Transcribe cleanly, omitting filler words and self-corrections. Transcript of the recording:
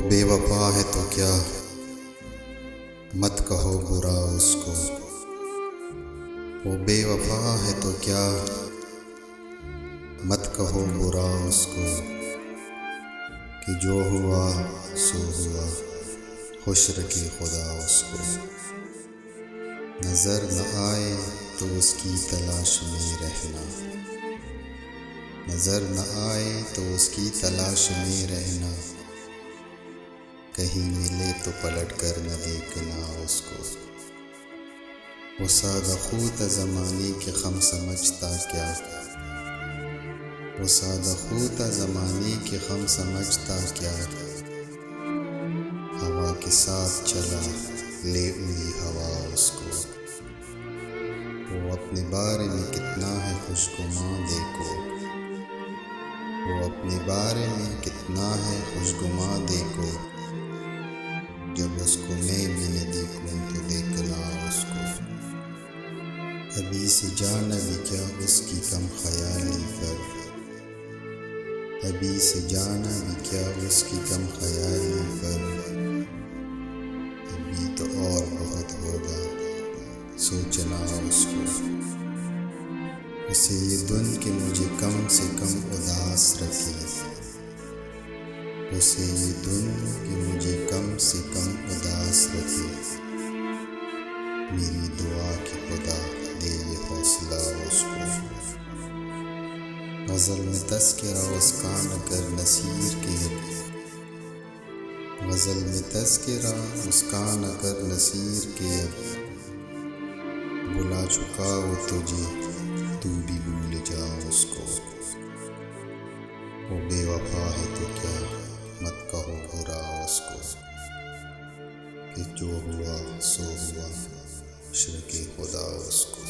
बेवफा है तो क्या, मत कहो बुरा उसको। वो बेवफा है तो क्या, मत कहो बुरा उसको। कि जो हुआ सो हुआ, खुश रखे खुदा उसको। नज़र न आए तो उसकी तलाश में रहना, नज़र न आए तो उसकी तलाश में रहना। कहीं मिले तो पलट कर न देखना उसको। वो सादा खूत ज़माने के ख़म समझता क्या, वो सादा खूत ज़माने के ख़म समझता क्या। हवा के साथ चला ले उड़ी हवा उसको। वो अपने बारे में कितना है खुशगुमां देखो, वो अपने बारे में कितना है खुशगुमां देखो। जब उसको मैं भी न देखूं तो देखना उसको। अभी से जाना भी क्या उसकी कम ख्याली पर, अभी से जाना भी क्या उसकी कम ख्याली पर। अभी तो और बहुत होगा सोचना उसको। उसे ये धुन के मुझे कम से कम उदास रखे, उसे ये धुन कि मुझे कम से कम उदास रखे। मेरी दुआ कि खुदा दे ये हौसला उसको। गज़ल में तज़किरा उसका न कर नसीर के, गज़ल में तज़किरा उसका न कर नसीर के। बुला चुका वो तुझे, तू भी भूल जा उसको। वो बेवफा है तो क्या, मत कहो बुरा उसको। कि जो हुआ सो हुआ, शुक्र खुदा उसको।